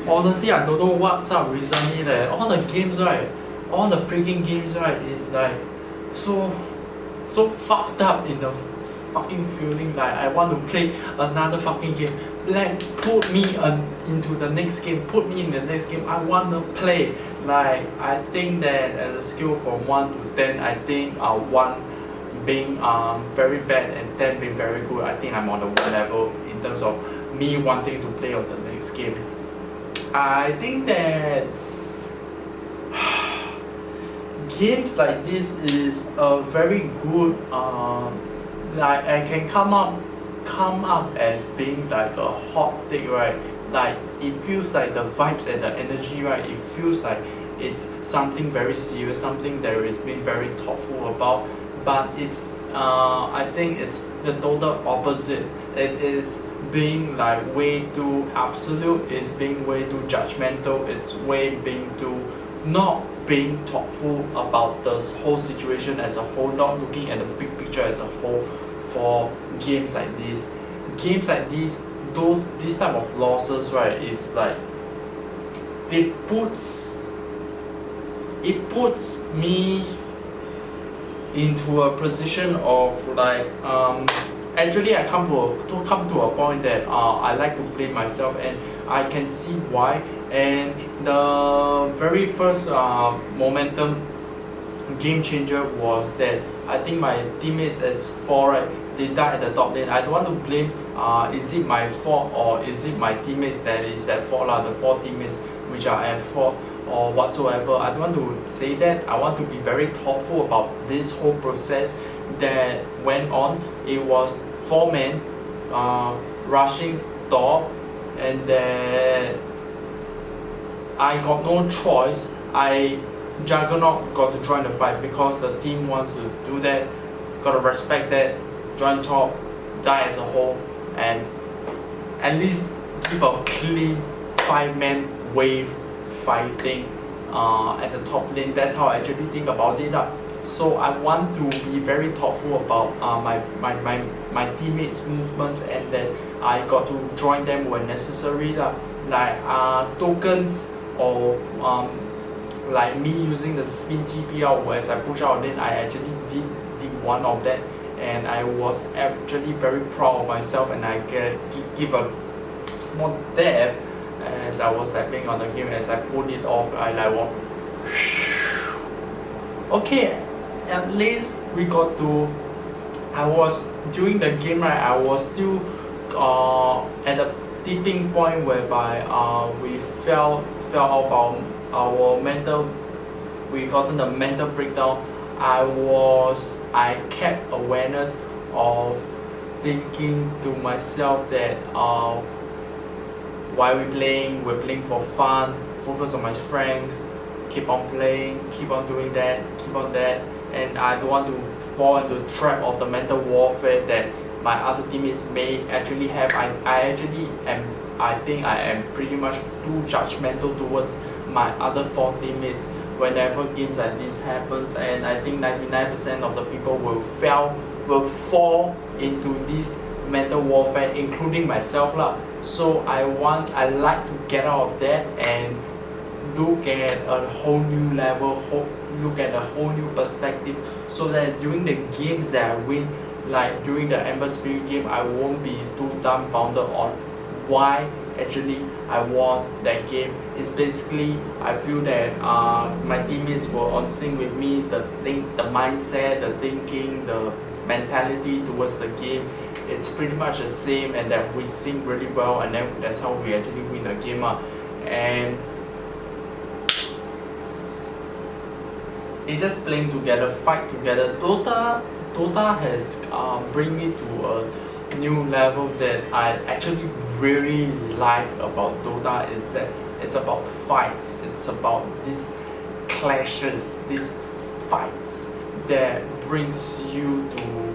honestly, I don't know what's up recently. All the games, right? All the freaking games, right? Is like so fucked up in the fucking feeling. Like I want to play another fucking game. Like put me into the next game. Put me in the next game. I want to play. Like I think that as a scale from 1 to 10, I think 1 being very bad and 10 being very good. I think I'm on the 1 level in terms of me wanting to play on the next game. I think that games like this is a very good like I can come up as being like a hot take, right? Like it feels like the vibes and the energy, right? It feels like it's something very serious, something that is being very thoughtful about, but it's I think it's the total opposite. It is being like way too absolute, it's being way too judgmental, it's way being too not being thoughtful about the whole situation as a whole, not looking at the big picture as a whole for games like this. Games like this, this type of losses, right, is like it puts me into a position of like actually I come to a point that I like to blame myself, and I can see why. And the very first momentum game changer was that I think my teammates as 4, right, they died at the top lane. I don't want to blame is it my fault or is it my teammates that is at fault, the 4 teammates which are at fault or whatsoever. I don't want to say that. I want to be very thoughtful about this whole process that went on. It was 4 men rushing top, and then I got no choice. Juggernaut got to join the fight because the team wants to do that. Gotta respect that. Join top, die as a whole, and at least give a clean 5-man wave fighting at the top lane. That's how I actually think about it. So I want to be very thoughtful about my teammates' movements, and then I got to join them when necessary. Like tokens of like me using the spin TP out as I push out lane, I actually did one of that, and I was actually very proud of myself, and I give a small dab as I was like playing on the game. As I pulled it off, I like walk. Okay, at least we got to. I was during the game, right, I was still at a tipping point whereby we fell off our mental. We gotten the mental breakdown. I kept awareness of thinking to myself that why we're playing for fun, focus on my strengths, keep on playing, keep on doing that, keep on that, and I don't want to fall into the trap of the mental warfare that my other teammates may actually have. I think I am pretty much too judgmental towards my other 4 teammates whenever games like this happens, and I think 99% of the people will fall into this mental warfare, including myself lah. So I like to get out of that and look at a whole new level, look at a whole new perspective, so that during the games that I win, like during the Ember Spirit game, I won't be too dumbfounded on why actually I won that game. It's basically I feel that my teammates were on sync with me, the mindset, the thinking, the mentality towards the game. It's pretty much the same, and that we sync really well, and then that's how we actually win the game. And it's just playing together, fight together. Dota has bring me to a new level that I actually really like about Dota, is that it's about fights. It's about these clashes, these fights that brings you to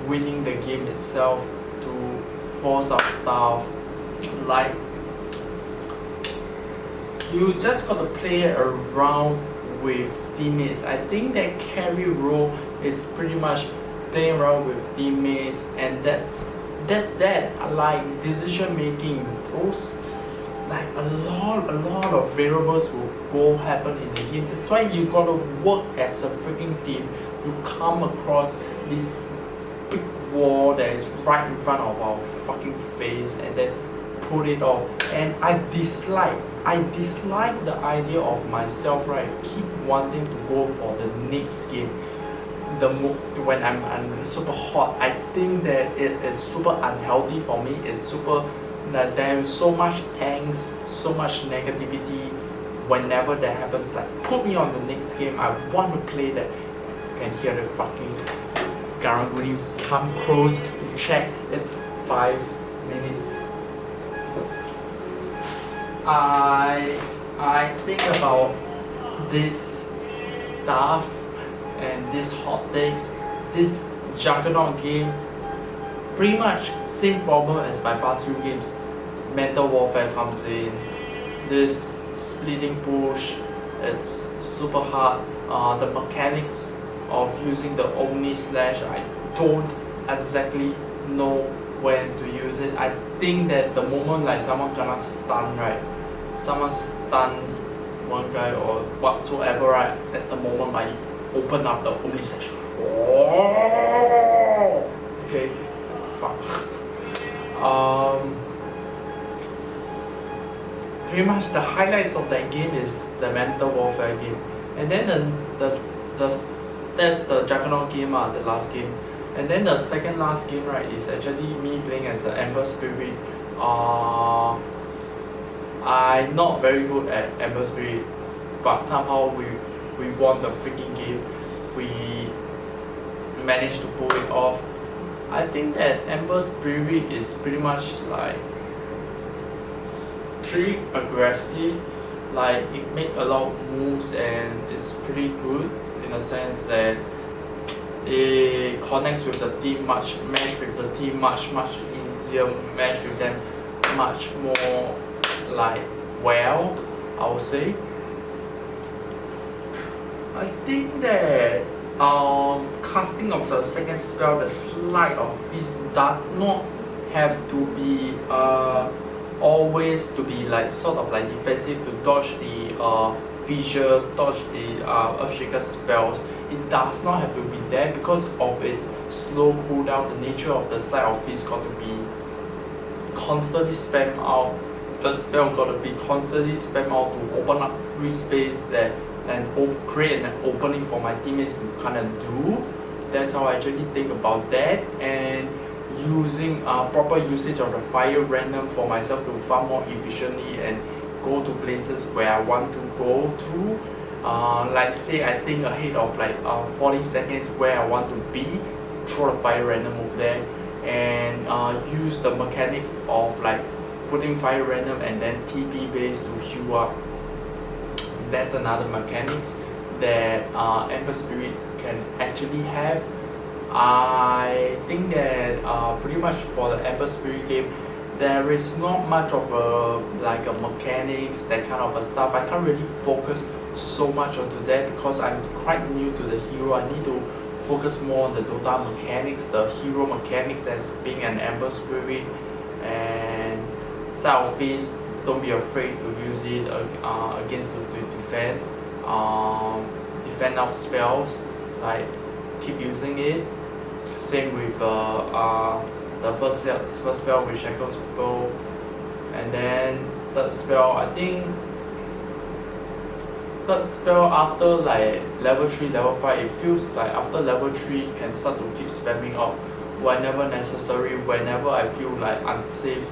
winning the game itself, to force out stuff. Like you just got to play around with teammates. I think that carry role, it's pretty much playing around with teammates, and that's that. Like decision making, those like a lot of variables will go happen in the game. That's why you gotta work as a freaking team. You come across this big wall that is right in front of our fucking face and then put it off. And I dislike the idea of myself, right, keep wanting to go for the next game. When I'm super hot, I think that it is super unhealthy for me. It's super that there is so much angst, so much negativity whenever that happens. Like, put me on the next game, I want to play that. You can hear the fucking Garanguni come close to check. It's 5 minutes. I think about this stuff and this hot takes, this Juggernaut game, pretty much same problem as my past few games. Mental warfare comes in, this splitting push, it's super hard. The mechanics of using the Omni Slash, I don't exactly know when to use it. I think that the moment like someone gonna stun, right, someone stun one guy or whatsoever, right, that's the moment I open up the Omni Slash. Okay, fuck. Pretty much the highlights of that game is the mental warfare game, and then that's the Juggernaut game, the last game, and then the second last game, right, is actually me playing as the Ember Spirit. I'm not very good at Ember Spirit, but somehow we won the freaking game. We managed to pull it off. I think that Ember Spirit is pretty much like pretty aggressive. Like, it makes a lot of moves and it's pretty good in a sense that it connects with the team much, mesh with the team much easier, mesh with them much more like well, I would say. I think that casting of the second spell, the Slide of Fist, does not have to be always to be like sort of like defensive to dodge the fissure, dodge the Earthshaker spells. It does not have to be there because of its slow cooldown. The nature of the Slide of Fist got to be constantly spam out. The spell got to be constantly spam out to open up free space there and create an opening for my teammates to kind of do. That's how I actually think about that, and using proper usage of the fire random for myself to farm more efficiently and go to places where I want to go to. Like say I think ahead of like 40 seconds where I want to be, throw the fire random over there, and use the mechanics of like putting fire random and then TP base to heal up. That's another mechanics that Ember Spirit can actually have. I think that pretty much for the Ember Spirit game, there is not much of a mechanics, that kind of a stuff. I can't really focus so much onto that because I'm quite new to the hero. I need to focus more on the Dota mechanics, the hero mechanics as being an Ember Spirit, and Slide of Fist. Don't be afraid to use it against to defend out spells. Like, keep using it. Same with the first spell with Shackles Bow, and then third spell. I think third spell after like level 3, level 5, it feels like after level 3 you can start to keep spamming out whenever necessary, whenever I feel like unsafe.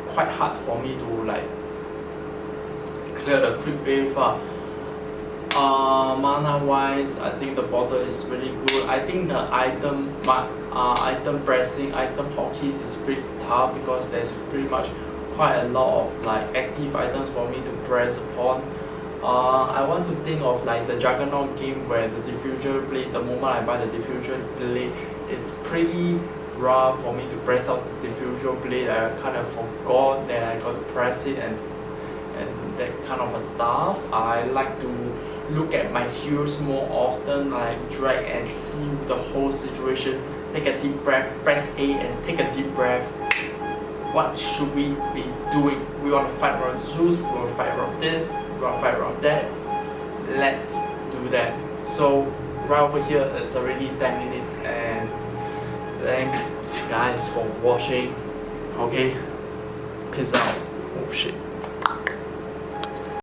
Quite hard for me to like clear the creep wave. Mana wise, I think the border is really good. I think the item pressing, item hotkeys is pretty tough because there's pretty much quite a lot of like active items for me to press upon. I want to think of like the Juggernaut game where the diffuser blade, the moment I buy the diffuser blade, it's pretty rough for me to press out the diffuser blade. I kind of forgot that I got to press it and that kind of a stuff. I like to look at my heroes more often, like drag and see the whole situation, take a deep breath, press A and take a deep breath, what should we be doing? We want to fight around Zeus, we want to fight around this, we want to fight around that. Let's do that. So right over here, it's already 10 minutes, and thanks guys for watching. Okay, peace out. Oh shit.